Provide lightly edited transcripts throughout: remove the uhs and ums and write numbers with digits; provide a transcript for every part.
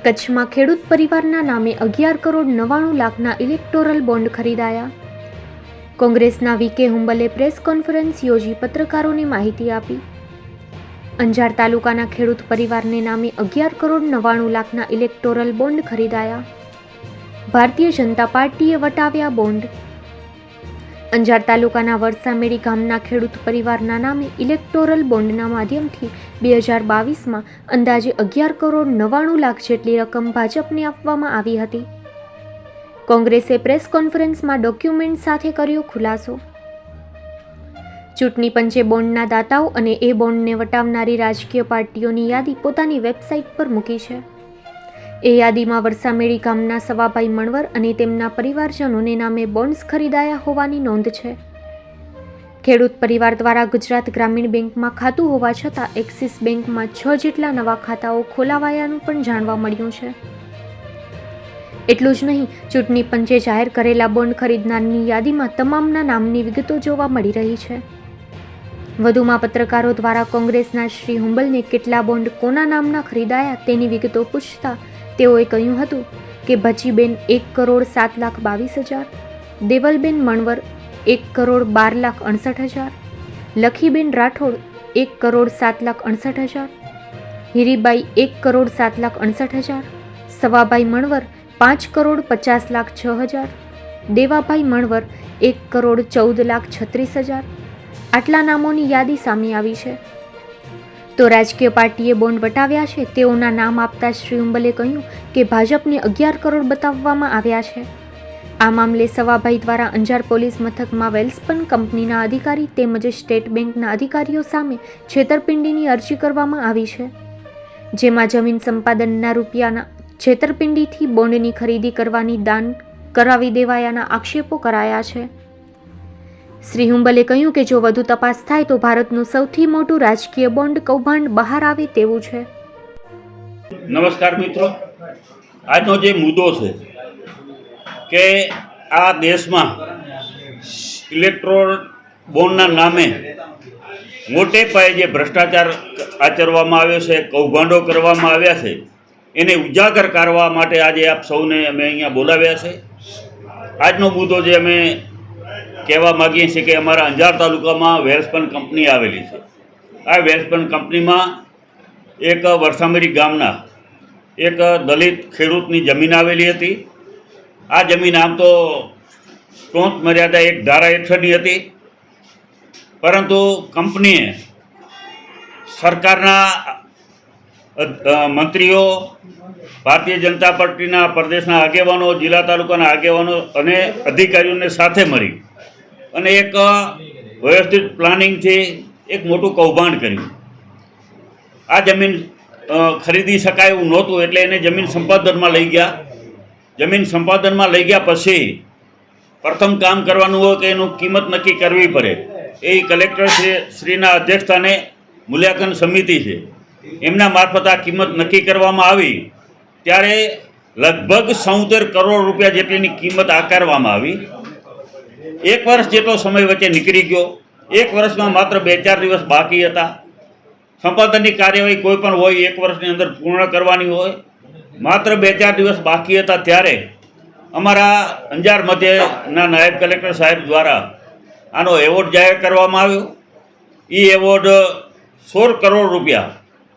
કચ્છમાં ખેડૂત પરિવારના નામે 11 કરોડ 99 લાખના ઇલેક્ટોરલ બોન્ડ ખરીદાયા. કોંગ્રેસના વી.કે. હુંબલે પ્રેસ કોન્ફરન્સ યોજી પત્રકારોને માહિતી આપી. અંજાર તાલુકાના ખેડૂત પરિવારને નામે 11 કરોડ 99 લાખના ઇલેક્ટોરલ બોન્ડ ખરીદાયા. ભારતીય જનતા પાર્ટીએ વટાવ્યા બોન્ડ. અંજાર તાલુકાના વરસામેડી ગામના ખેડૂત પરિવારના નામે ઇલેક્ટોરલ બોન્ડના માધ્યમથી 2022માં અંદાજે 11 કરોડ 99 લાખ જેટલી રકમ ભાજપને આપવામાં આવી હતી. કોંગ્રેસે પ્રેસ કોન્ફરન્સમાં ડોક્યુમેન્ટ સાથે કર્યો ખુલાસો. ચૂંટણી પંચે બોન્ડના દાતાઓ અને એ બોન્ડને વટાવનારી રાજકીય પાર્ટીઓની યાદી પોતાની વેબસાઇટ પર મૂકી છે. એ યાદીમાં વરસામેડી ગામના સવાભાઈ મણવર અને તેમના પરિવારજનોને નામે બોન્ડ્સ ખરીદાયા હોવાની નોંધ છે. ખેડૂત પરિવાર દ્વારા ગુજરાત ગ્રામીણ બેંકમાં ખાતું હોવા છતાં એક્સિસ બેંકમાં 6 જેટલા નવા ખાતાઓ ખોલાવાયાનું પણ જાણવા મળ્યું છે. એટલું જ નહીં, ચૂંટણી પંચે જાહેર કરેલા બોન્ડ ખરીદનારની યાદીમાં તમામના નામની વિગતો જોવા મળી રહી છે. વધુમાં પત્રકારો દ્વારા કોંગ્રેસના શ્રી હુંબલને કેટલા બોન્ડ કોના નામના ખરીદાયા તેની વિગતો પૂછતા તેઓએ કહ્યું હતું કે ભચીબેન 1 કરોડ 7,22,000, દેવલબેન મણવર 1 કરોડ 12,68,000, લખીબેન રાઠોડ 1 કરોડ 7,68,000, હીરીબાઈ 1 કરોડ 7,68,000, સવાભાઈ મણવર 5 કરોડ 50,06,000, દેવાભાઈ મણવર 1 કરોડ 14,36,000. આટલા નામોની યાદી સામે આવી છે. તો રાજકીય પાર્ટીએ બોન્ડ વટાવ્યા છે તેઓના નામ આપતા શ્રી હુંબલે કહ્યું કે ભાજપને 11 કરોડ બતાવવામાં આવ્યા છે. આ મામલે સવાભાઈ દ્વારા અંજાર પોલીસ મથકમાં વેલ્સપન કંપનીના અધિકારી તેમજ સ્ટેટ બેંકના અધિકારીઓ સામે છેતરપિંડીની અરજી કરવામાં આવી છે, જેમાં જમીન સંપાદનના રૂપિયાના છેતરપિંડીથી બોન્ડની ખરીદી કરવાની દાન કરાવી દેવાયાના આક્ષેપો કરાયા છે. શ્રી હુંબલે કહ્યું કે જો વધુ તપાસ થાય તો ભારતનું સૌથી મોટું રાજકીય બોન્ડ કૌભાંડ બહાર આવે તેવું છે. નમસ્કાર મિત્રો, આજનો જે મુદ્દો છે કે આ દેશમાં ઇલેક્ટ્રોલ બોન્ડના નામે મોટે પાયે જે ભ્રષ્ટાચાર આચરવામાં આવ્યો છે, કૌભાંડો કરવામાં આવ્યા છે, એને ઉજાગર કરવા માટે આજે આપ સૌને અમે અહીંયા બોલાવ્યા છે. આજનો મુદ્દો જે અમે કહેવા માગીએ છીએ કે અમારા અંજાર તાલુકામાં વેલ્સપન કંપની આવેલી છે. આ વેલ્સપન કંપનીમાં એક વરસામેડી ગામના એક દલિત ખેડૂતની જમીન આવેલી હતી. આ જમીન આમ તો ટોચ મર્યાદા 1 ધારા હેઠળની હતી, પરંતુ કંપનીએ સરકારના મંત્રીઓ, ભારતીય જનતા પાર્ટીના પ્રદેશના આગેવાનો, જિલ્લા તાલુકાના આગેવાનો અને અધિકારીઓને સાથે મળી અને એક વ્યવસ્થિત પ્લાનિંગથી એક મોટું કૌભાંડ કર્યું. આ જમીન ખરીદી શકાય એવું નહોતું, એટલે એને જમીન સંપાદનમાં લઈ ગયા. જમીન સંપાદનમાં લઈ ગયા પછી પ્રથમ કામ કરવાનું હોય કે એનું કિંમત નક્કી કરવી પડે. એ કલેક્ટર શ્રીના અધ્યક્ષસ્થાને મૂલ્યાંકન સમિતિ છે, એમના મારફત આ કિંમત નક્કી કરવામાં આવી. ત્યારે લગભગ 77 કરોડ રૂપિયા જેટલીની કિંમત આકારવામાં આવી. 1 વર્ષ જેટલો સમય વચ્ચે નીકળી ગયો. 1 વર્ષમાં માત્ર 2-4 દિવસ બાકી હતા. સંપાદનની કાર્યવાહી કોઈ પણ હોય 1 વર્ષની અંદર પૂર્ણ કરવાની હોય, માત્ર 2-4 દિવસ બાકી હતા. ત્યારે અમારા અંજાર મધ્યના નાયબ કલેક્ટર સાહેબ દ્વારા આનો એવોર્ડ જાહેર કરવામાં આવ્યો. એ એવોર્ડ 16 કરોડ રૂપિયા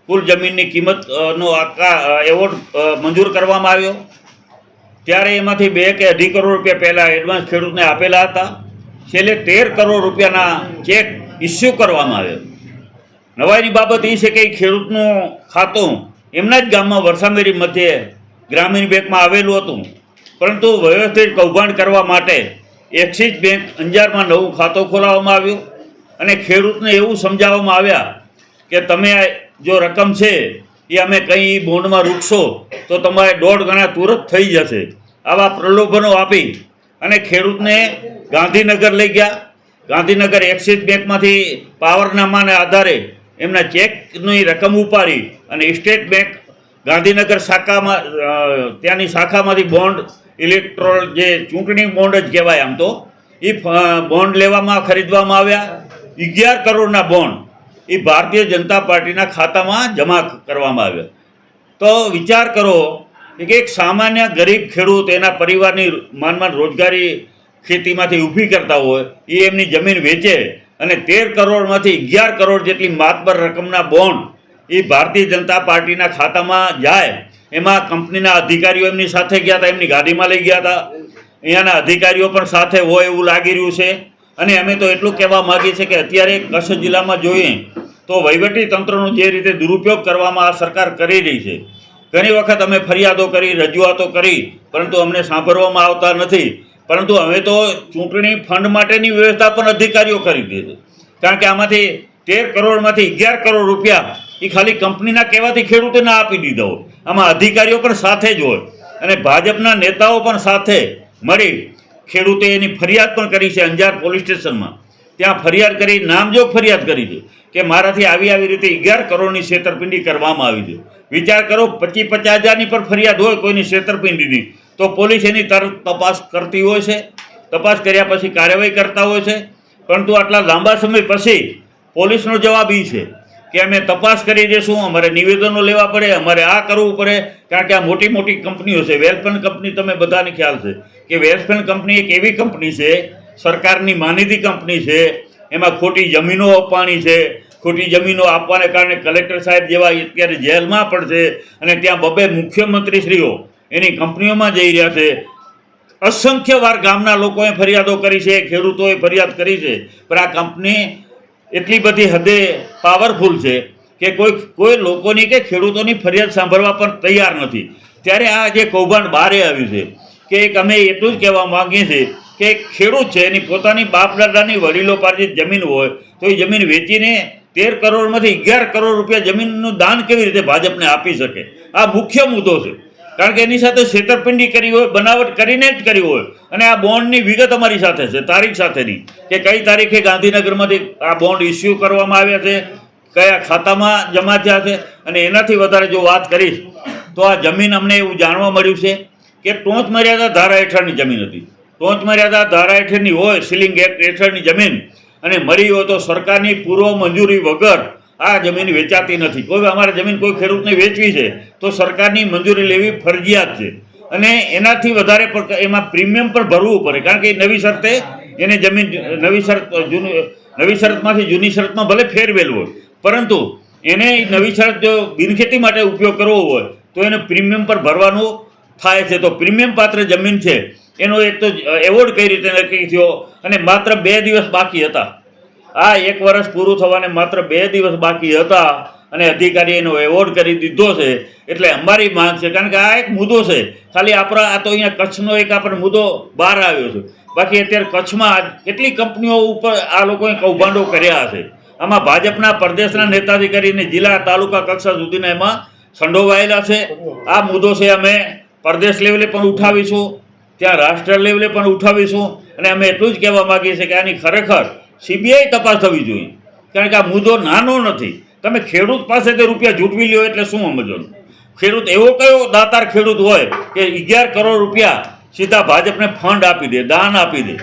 કુલ જમીનની કિંમતનો એવોર્ડ મંજૂર કરવામાં આવ્યો. ત્યારે એમાંથી 2 કે 2.5 કરોડ રૂપિયા પહેલાં એડવાન્સ ખેડૂતને આપેલા હતા. છેલ્લે 13 કરોડ રૂપિયાના ચેક ઇસ્યુ કરવામાં આવ્યો. નવાઈની બાબત એ છે કે ખેડૂતનું ખાતું એમના જ ગામમાં વરસામેડી મધ્યે ગ્રામીણ બેંકમાં આવેલું હતું, પરંતુ વ્યવસ્થિત કૌભાંડ કરવા માટે એક્સિસ બેંક અંજારમાં નવું ખાતું ખોલાવવામાં આવ્યું અને ખેડૂતને એવું સમજાવવામાં આવ્યા કે તમે જો રકમ છે એ અમે કંઈ બોન્ડમાં રૂકશો તો તમારે 1.5 ગણા તુરંત થઈ જશે. આવા પ્રલોભનો આપી અને ખેડૂતને ગાંધીનગર લઈ ગયા. ગાંધીનગર એક્સિસ બેંકમાંથી પાવરનામાના આધારે એમના ચેકની રકમ ઉપાડી અને સ્ટેટ બેંક ગાંધીનગર શાખામાં ત્યાંની શાખામાંથી બોન્ડ ઇલેક્ટ્રોલ જે ચૂંટણી બોન્ડ જ કહેવાય આમ તો, એ બોન્ડ લેવામાં ખરીદવામાં આવ્યા. 11 કરોડના બોન્ડ એ ભારતીય જનતા પાર્ટીના ખાતામાં જમા કરવામાં આવ્યા. તો વિચાર કરો કે એક સામાન્ય ગરીબ ખેડૂત એના પરિવારની માનમાં રોજગારી ખેતીમાંથી ઊભી કરતા હોય એ એમની જમીન વેચે અને 13 કરોડમાંથી 11 કરોડ જેટલી માતબર રકમના બોન્ડ એ ભારતીય જનતા પાર્ટીના ખાતામાં જાય. એમાં કંપનીના અધિકારીઓ એમની સાથે ગયા હતા, એમની ગાડીમાં લઈ ગયા હતા. અહીંયાના અધિકારીઓ પણ સાથે હોય એવું લાગી રહ્યું છે. અને અમે તો એટલું કહેવા માગીએ છીએ કે અત્યારે કચ્છ જિલ્લામાં જોઈએ તો વહીવટી તંત્રનો જે રીતે દુરુપયોગ કરવામાં આ સરકાર કરી રહી છે. ઘણી વખત અમે ફરિયાદો કરી, રજૂઆતો કરી, પરંતુ અમને સાંભળવામાં આવતા નથી. પરંતુ હવે તો ચૂંટણી ફંડ માટેની વ્યવસ્થા પણ અધિકારીઓ કરી દે છે. કારણ કે આમાંથી 13 કરોડમાંથી 11 કરોડ રૂપિયા એ ખાલી કંપનીના કહેવાથી ખેડૂતોને આપી દીધા હોય. આમાં અધિકારીઓ પણ સાથે જ હોય અને ભાજપના નેતાઓ પણ સાથે મળી ખેડૂતે એની ફરિયાદ પણ કરી છે અંજાર પોલીસ સ્ટેશનમાં. ત્યાં ફરિયાદ કરી, નામજોગ ફરિયાદ કરી છે કે મારાથી આવી રીતે 11 કરોડની છેતરપિંડી કરવામાં આવી છે. વિચાર કરો, 25-50 હજારની પર ફરિયાદ હોય કોઈની છેતરપિંડીની તો પોલીસ એની તરત તપાસ કરતી હોય છે. તપાસ કર્યા પછી કાર્યવાહી કરતા હોય છે. પરંતુ આટલા લાંબા સમય પછી પોલીસનો જવાબ એ છે કે અમે તપાસ કરી દઈશું, અમારે નિવેદનો લેવા પડે, અમારે આ કરવું પડે. કારણ કે આ મોટી મોટી કંપનીઓ છે. વેલસ્પન કંપની તમે બધાને ખ્યાલ છે કે વેલસ્પન કંપની એક એવી કંપની છે, સરકારની માનીતી કંપની છે. એમાં ખોટી જમીનો આપવાની છે. ખોટી જમીનો આપવાને કારણે કલેક્ટર સાહેબ જેવા અત્યારે જેલમાં પણ છે અને ત્યાં 2 મુખ્યમંત્રીશ્રીઓ એની કંપનીઓમાં જઈ રહ્યા છે. અસંખ્ય વાર ગામના લોકોએ ફરિયાદો કરી છે, ખેડૂતોએ ફરિયાદ કરી છે. પણ આ કંપની એટલી બધી હદે પાવરફુલ છે કે કોઈ લોકોની કે ખેડૂતોની ફરિયાદ સાંભળવા પણ તૈયાર નથી. ત્યારે આ જે કૌભાંડ બહારે આવ્યું છે કે એક અમે એટલું જ કહેવા માગીએ છીએ કે એક ખેડૂત છે, એની પોતાની બાપ દાદાની વડીલો પાસેથી જમીન હોય તો એ જમીન વેચીને 13 કરોડમાંથી 11 કરોડ રૂપિયા જમીનનું દાન કેવી રીતે ભાજપને આપી શકે? આ મુખ્ય મુદ્દો છે. કારણ કે એની સાથે છેતરપિંડી કરી હોય, બનાવટ કરીને જ કરી હોય. અને આ બોન્ડની વિગત અમારી સાથે છે, તારીખ સાથેની, કે કઈ તારીખે ગાંધીનગરમાંથી આ બોન્ડ ઇસ્યુ કરવામાં આવ્યા છે, કયા ખાતામાં જમા થયા છે. અને એનાથી વધારે જો વાત કરીશ તો આ જમીન અમને એવું જાણવા મળ્યું છે કે ટોચ મર્યાદા ધારા હેઠળની જમીન હતી. ટોચ મર્યાદા ધારા હેઠળની હોય, સીલિંગ એક્ટ હેઠળની જમીન, અને મળી હોય તો સરકારની પૂર્વ મંજૂરી વગર આ જમીન વેચાતી નથી. કોઈ અમારે જમીન કોઈ ખેડૂતને વેચવી છે તો સરકારની મંજૂરી લેવી ફરજિયાત છે. અને એનાથી વધારે એમાં પ્રીમિયમ પણ ભરવું પડે. કારણ કે નવી શરતે એને જમીન નવી શરતમાંથી જૂની શરતમાં ભલે ફેરવેલું હોય, પરંતુ એને નવી શરત જો બિનખેતી માટે ઉપયોગ કરવો હોય તો એને પ્રીમિયમ પર ભરવાનું થાય છે. તો પ્રીમિયમ પાત્ર જમીન છે એનો એક તો એવોર્ડ કઈ રીતે નક્કી થયો અને માત્ર 2 દિવસ બાકી હતા. આ 1 વર્ષ પૂરું થવાને માત્ર 2 દિવસ બાકી હતા અને અધિકારીએ એનો એવોર્ડ કરી દીધો છે. એટલે અમારી માંગ છે, કારણ કે આ એક મુદ્દો છે ખાલી આપણા, આ તો અહીંયા કચ્છનો એક આપણે મુદ્દો બહાર આવ્યો છે. બાકી અત્યારે કચ્છમાં કેટલી કંપનીઓ ઉપર આ લોકોએ કૌભાંડો કર્યા છે. આમાં ભાજપના પ્રદેશના નેતાથી કરીને જિલ્લા તાલુકા કક્ષા સુધીના એમાં સંડોવાયેલા છે. આ મુદ્દો છે અમે પ્રદેશ લેવલે પણ ઉઠાવીશું, ત્યાં રાષ્ટ્ર લેવલે પણ ઉઠાવીશું. અને અમે એટલું જ કહેવા માગીએ છીએ કે આની ખરેખર સીબીઆઈ તપાસ થવી જોઈએ. કારણ કે આ મુદ્દો નાનો નથી. તમે ખેડૂત પાસેથી રૂપિયા ઝૂંટવી લ્યો એટલે શું સમજવાનું? ખેડૂત એવો કયો દાતાર ખેડૂત હોય કે 11 કરોડ રૂપિયા સીધા ભાજપને ફંડ આપી દે, દાન આપી દે?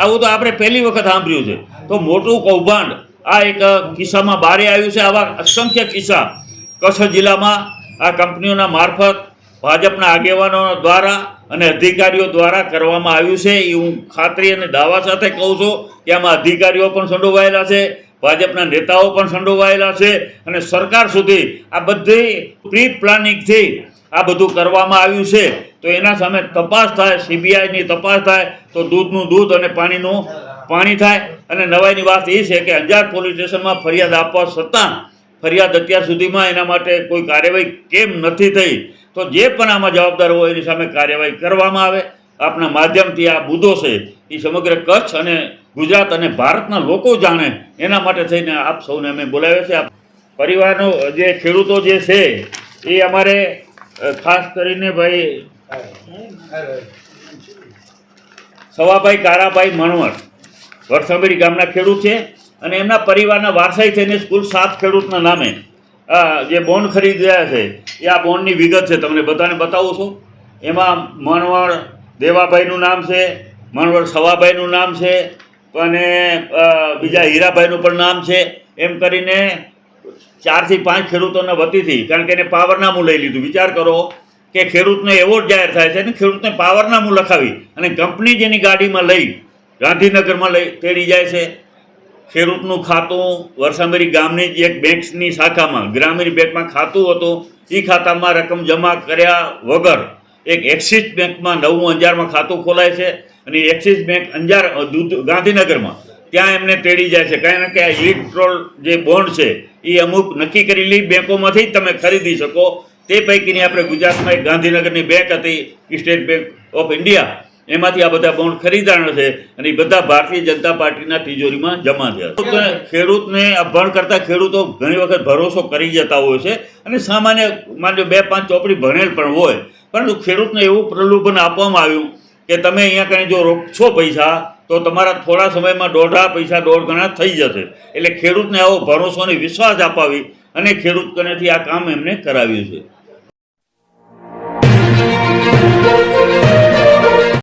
આવું તો આપણે પહેલી વખત સાંભળ્યું છે. તો મોટું કૌભાંડ આ એક કિસ્સામાં બહાર આવ્યું છે. આવા અસંખ્ય કિસ્સા કચ્છ જિલ્લામાં આ કંપનીઓના મારફત ભાજપના આગેવાનો દ્વારા અને અધિકારીઓ દ્વારા કરવામાં આવ્યું છે. એ હું ખાતરી અને દાવા સાથે કહું છું કે આમાં અધિકારીઓ પણ સંડોવાયેલા છે, ભાજપના નેતાઓ પણ સંડોવાયેલા છે. અને સરકાર સુધી આ બધી પ્રી પ્લાનિંગથી આ બધું કરવામાં આવ્યું છે. તો એના સામે તપાસ થાય, સીબીઆઈની તપાસ થાય તો દૂધનું દૂધ અને પાણીનું પાણી થાય. અને નવાઈની વાત એ છે કે અંજાર પોલીસ સ્ટેશનમાં ફરિયાદ આપવા છતાં ફરિયાદ અત્યાર સુધીમાં એના માટે કોઈ કાર્યવાહી કેમ નથી થઈ? તો જે પણ આમાં જવાબદાર હોય એની સામે કાર્યવાહી કરવામાં આવે. આપના માધ્યમથી આ મુદ્દો છે એ સમગ્ર કચ્છ અને ગુજરાત અને ભારતના લોકો જાણે એના માટે થઈને આપ સૌને અમે બોલાવ્યા છે. પરિવારનો જે ખેડૂતો જે છે એ અમારે ખાસ કરીને ભાઈ સવાભાઈ કારાભાઈ મણવર વરસામેડી ગામના ખેડૂત છે અને એમના પરિવારના વારસાઈ થઈને કુલ 7 ખેડૂતના નામે જે બોન્ડ ખરીદ્યા છે એ આ બોન્ડની વિગત છે. તમને બધાને બતાવું છું. એમાં મણવર દેવાભાઈનું નામ છે, મણવર સવાભાઈનું નામ છે અને બીજા હીરાભાઈનું પણ નામ છે. એમ કરીને 4 થી 5 ખેડૂતોના વતીથી, કારણ કે એને પાવરનામું લઈ લીધું. વિચાર કરો કે ખેડૂતને એવોર્ડ જાહેર થાય છે અને ખેડૂતને પાવરનામું લખાવી અને કંપની જેની ગાડીમાં લઈ ગાંધીનગરમાં લઈ તેડી જાય છે. ખેડૂતનું ખાતું વરસામેરી ગામની જ એક બેંકની શાખામાં ગ્રામીણ બેંકમાં ખાતું હતું. એ ખાતામાં રકમ જમા કર્યા વગર એક એક્સિસ બેંકમાં 9 અંજારમાં ખાતું ખોલાય છે અને એક્સિસ બેંક અંજાર ગાંધીનગરમાં ત્યાં એમને તેડી જાય છે. કારણ કે આ ઇલેક્ટ્રોલ જે બોન્ડ છે એ અમુક નક્કી કરેલી બેંકોમાંથી જ તમે ખરીદી શકો. તે પૈકીની આપણે ગુજરાતમાં એક ગાંધીનગરની બેંક હતી સ્ટેટ બેંક ઓફ ઇન્ડિયા, એમાંથી આ બધા બોન્ડ ખરીદાણા છે અને એ બધા ભારતીય જનતા પાર્ટીના તિજોરીમાં જમા થયા. ખેડૂતને અભણ કરતા ખેડૂતો ઘણી વખત ભરોસો કરી જતા હોય છે અને સામાન્ય માનો 2-5 ચોપડી ભણેલ પણ હોય, પરંતુ ખેડૂતને એવું પ્રલોભન આપવામાં આવ્યું કે તમે અહીંયા કંઈ જો રોકશો પૈસા તો તમારા થોડા સમયમાં પૈસા 1.5 ગણા થઈ જશે. એટલે ખેડૂતને આવો ભરોસો અને વિશ્વાસ અપાવી અને ખેડૂત કનેથી આ કામ એમને કરાવ્યું છે.